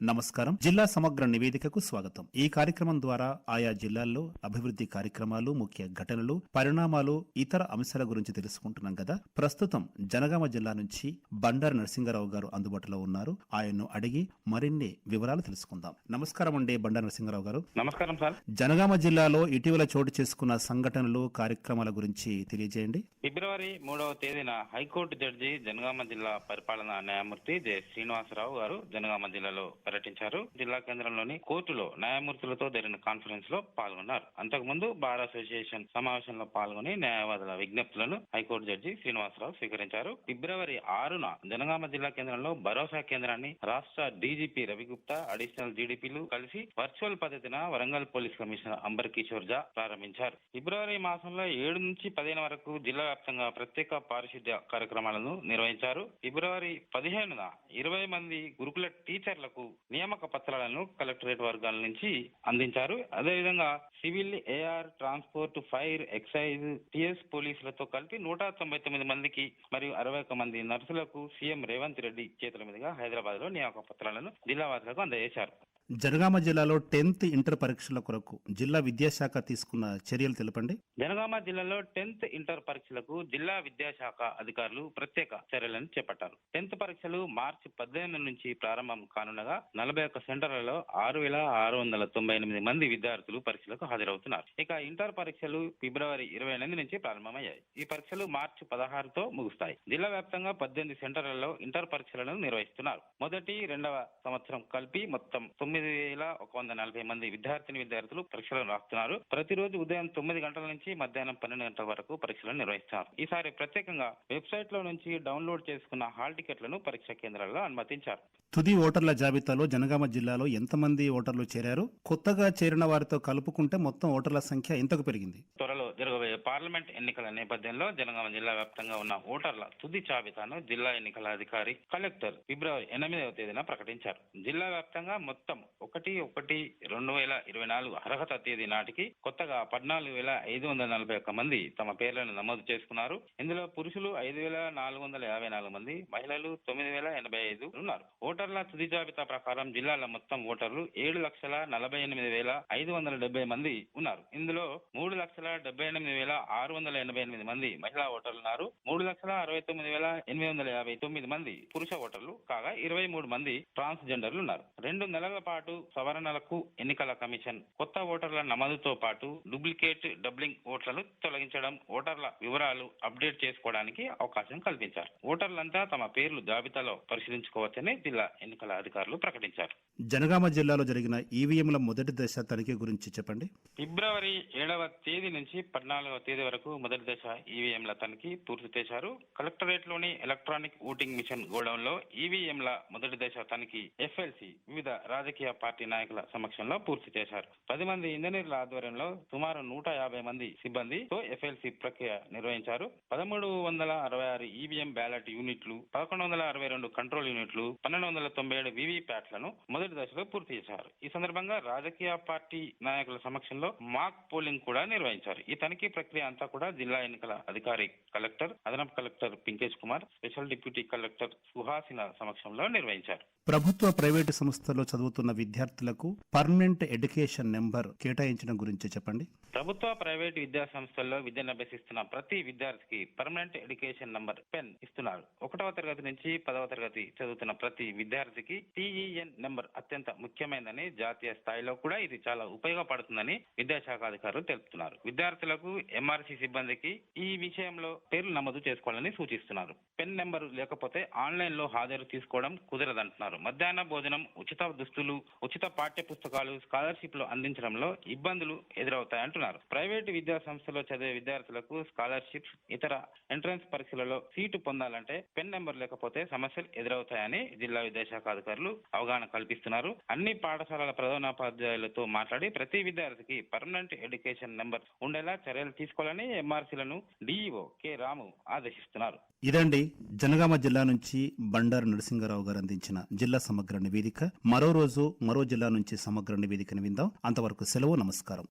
నమస్కారం. జిల్లా సమగ్ర నివేదికకు స్వాగతం. ఈ కార్యక్రమం ద్వారా ఆయా జిల్లాల్లో అభివృద్ధి కార్యక్రమాలు, ముఖ్య ఘటనలు, పరిణామాలు, ఇతర అంశాల గురించి తెలుసుకుంటున్నాం కదా. ప్రస్తుతం జనగామ జిల్లా నుంచి బండారు నరసింహారావు గారు అందుబాటులో ఉన్నారు. ఆయన్ను అడిగి మరిన్ని వివరాలు తెలుసుకుందాం. నమస్కారం అండి బండారు నరసింహారావు గారు. నమస్కారం సార్. జనగామ జిల్లాలో ఇటీవల చోటు చేసుకున్న సంఘటనలు, కార్యక్రమాల గురించి తెలియజేయండి. ఫిబ్రవరి 3వ తేదీన హైకోర్టు జడ్జి జనగామ జిల్లా పరిపాలనా న్యాయమూర్తి జె శ్రీనివాసరావు గారు జనగామ జిల్లాలో పర్యటించారు. జిల్లా కేంద్రంలోని కోర్టులో న్యాయమూర్తులతో జరిగిన కాన్ఫరెన్స్ లో పాల్గొన్నారు. అంతకుముందు బార్ అసోసియేషన్ సమావేశంలో పాల్గొని న్యాయవాదుల విజ్ఞప్తులను హైకోర్టు జడ్జి శ్రీనివాసరావు స్వీకరించారు. ఫిబ్రవరి 6న జనగామ జిల్లా కేంద్రంలో భరోసా కేంద్రాన్ని రాష్ట్ర డీజీపీ రవిగుప్తా, అడిషనల్ జీడీపీలు కలిసి వర్చువల్ పద్ధతిన వరంగల్ పోలీస్ కమిషనర్ అంబర్ కిషోర్ జా ప్రారంభించారు. ఫిబ్రవరి మాసంలో 7 నుంచి 15 వరకు జిల్లా వ్యాప్తంగా ప్రత్యేక పారిశుద్ధ్య కార్యక్రమాలను నిర్వహించారు. ఫిబ్రవరి 15న 20 మంది గురుకుల టీచర్లకు నియామక పత్రాలను కలెక్టరేట్ వర్గాల నుంచి అందించారు. అదేవిధంగా civil, AR, transport, fire, excise, TS పోలీసులతో కలిపి 199 మందికి మరియు 61 మంది నర్సులకు సీఎం రేవంత్ రెడ్డి చేతుల మీదుగా హైదరాబాద్ లో నియామక పత్రాలను జిల్లా వాసులకు అందజేశారు. జనగామ జిల్లాలో 10th ఇంటర్ పరీక్షల కొరకు జిల్లా విద్యాశాఖ తీసుకున్న చర్యలు తెలపండి. జనగామ జిల్లాలో 10th ఇంటర్ పరీక్షలకు జిల్లా విద్యాశాఖ అధికారులు ప్రత్యేక చర్యలను చేపట్టారు. 10th పరీక్షలు మార్చి 18 నుంచి ప్రారంభం కానుండగా 41 సెంటర్లలో 6,698 మంది విద్యార్థులు పరీక్షలకు హాజరవుతున్నారు. ఇక ఇంటర్ పరీక్షలు ఫిబ్రవరి 28 నుంచి ప్రారంభమయ్యాయి. ఈ పరీక్షలు మార్చి 16తో ముగుస్తాయి. జిల్లా వ్యాప్తంగా 18 సెంటర్లలో ఇంటర్ పరీక్షలను నిర్వహిస్తున్నారు. మొదటి, రెండవ సంవత్సరం కలిపి మొత్తం 9,140 మంది విద్యార్థులు పరీక్షలను రాస్తున్నారు. ప్రతిరోజు ఉదయం 9 గంటల నుంచి మధ్యాహ్నం 12 గంటల వరకు పరీక్షలను నిర్వహిస్తారు. ఈసారి ప్రత్యేకంగా వెబ్సైట్ లో నుంచి డౌన్లోడ్ చేసుకున్న హాల్ టికెట్లను పరీక్షా కేంద్రాల్లో అనుమతించారు. తుది ఓటర్ల జాబితాలో జనగామ జిల్లాలో ఎంతమంది ఓటర్లు చేరారు? కొత్తగా చేరిన వారితో కలుపుకుంటే మొత్తం ఓటర్ల సంఖ్య ఎంతకు పెరిగింది? త్వరలో జరగబోయే పార్లమెంట్ ఎన్నికల నేపథ్యంలో జనగామ జిల్లా వ్యాప్తంగా ఉన్న ఓటర్ల తుది జాబితాను జిల్లా ఎన్నికల అధికారి కలెక్టర్ ఫిబ్రవరి 8వ తేదీన ప్రకటించారు. జిల్లా వ్యాప్తంగా మొత్తం 1/1/2024 అర్హత తేదీ నాటికి కొత్తగా 14,541 మంది తమ పేర్లను నమోదు చేసుకున్నారు. ఇందులో పురుషులు 5,454 మంది, మహిళలు 9,085 ఉన్నారు. ఓటర్ల తుది జాబితా ప్రకారం జిల్లాల మొత్తం ఓటర్లు 7,48,570 మంది ఉన్నారు. ఇందులో 3,78,688 మంది మహిళా ఓటర్లు ఉన్నారు. 3,69,859 మంది పురుష ఓటర్లు కాగా 23 మంది ట్రాన్స్జెండర్లు ఉన్నారు. 2 నెలల పాటు సవరణలకు ఎన్నికల కమిషన్ కొత్త ఓటర్ల నమోదుతో పాటు డూప్లికేట్ డబ్లింగ్ ఓట్లను తొలగించడం, ఓటర్ల వివరాలు అప్డేట్ చేసుకోవడానికి అవకాశం కల్పించారు. ఓటర్లంతా తమ పేర్లు జాబితాలో పరిశీలించుకోవచ్చని జిల్లా ఎన్నికల అధికారులు ప్రకటించారు. జనగామ జిల్లాలో జరిగిన ఈవీఎంల మొదటి దశ తనిఖీ గురించి చెప్పండి. ఫిబ్రవరి 7వ తేదీ నుంచి 14వ తేదీ వరకు మొదటి దశ ఈవీఎంల తనిఖీ పూర్తి చేశారు. కలెక్టరేట్ లోని ఎలక్ట్రానిక్ ఓటింగ్ మిషన్ గోడౌన్ లో ఈవీఎంల మొదటి దశ తనిఖీ ఎఫ్ఎల్సి వివిధ రాజకీయ పార్టీ నాయకుల సమక్షంలో పూర్తి చేశారు. 10 మంది ఇంజనీర్ల ఆధ్వర్యంలో సుమారు 150 మంది సిబ్బందితో ఎఫ్ఎల్సి ప్రక్రియ నిర్వహించారు. 1,366 ఈవీఎం బ్యాలెట్ యూనిట్లు, 1,162 కంట్రోల్ యూనిట్లు, 1,297 వీవీప్యాట్లను మొదటి దశలో పూర్తి చేశారు. ఈ సందర్భంగా రాజకీయ పార్టీ నాయకుల సమక్షంలో మాక్ పోలింగ్ కూడా నిర్వహించారు. ఈ తనిఖీ ప్రక్రియ అంతా కూడా జిల్లా ఎన్నికల అధికారి కలెక్టర్, అదనపు collector Pinkesh Kumar, special deputy collector Suhasina సమక్షంలో నిర్వహించారు. ప్రభుత్వ, ప్రైవేటు సంస్థల్లో చదువుతున్న విద్యార్థులకు పర్మనెంట్ ఎడ్యుకేషన్ నెంబర్ కేటాయించడం గురించి చెప్పండి. ప్రభుత్వ, ప్రైవేటు విద్యా సంస్థల్లో విద్యను అభ్యసిస్తున్న ప్రతి విద్యార్థికి పర్మనెంట్ ఎడ్యుకేషన్ నంబర్ పెన్ ఇస్తున్నారు. 1వ తరగతి నుంచి 10వ తరగతి చదువుతున్న ప్రతి విద్యార్థికి టీఈఎన్ నెంబర్ అత్యంత ముఖ్యమైనదని, జాతీయ స్థాయిలో కూడా ఇది చాలా ఉపయోగపడుతుందని విద్యాశాఖ అధికారులు తెలుపుతున్నారు. విద్యార్థులకు, ఎంఆర్సీ సిబ్బందికి ఈ విషయంలో పేర్లు నమోదు చేసుకోవాలని సూచిస్తున్నారు. పెన్ నెంబర్ లేకపోతే ఆన్లైన్ లో హాజరు తీసుకోవడం కుదరదంటున్నారు. మధ్యాహ్న భోజనం, ఉచిత దుస్తులు, ఉచిత పాఠ్య పుస్తకాలు, స్కాలర్షిప్లు అందించడంలో ఇబ్బందులు ఎదురవుతాయంటున్నారు. ప్రైవేటు విద్యా సంస్థలో చదివే విద్యార్థులకు స్కాలర్షిప్స్, ఇతర ఎంట్రన్స్ పరీక్షలలో సీటు పొందాలంటే పెన్ నెంబర్ లేకపోతే సమస్యలు ఎదురవుతాయని జిల్లా విద్యాశాఖ అధికారులు అవగాహన కల్పిస్తున్నారు. అన్ని పాఠశాలల ప్రధానోపాధ్యాయులతో మాట్లాడి ప్రతి విద్యార్థికి పర్మనెంట్ ఎడ్యుకేషన్ నెంబర్ ఉండేలా చర్యలు తీసుకోవాలని ఎంఆర్సీలను డీఈఓ కె రాము ఆదేశిస్తున్నారు. ఇదండి జనగామ జిల్లా నుంచి బండారు నరసింహారావు గారు అందించిన జిల్లా సమగ్ర నివేదిక. మరో రోజు మరో జిల్లా నుంచి సమగ్ర నివేదికను విందాం. అంతవరకు సెలవు. నమస్కారం.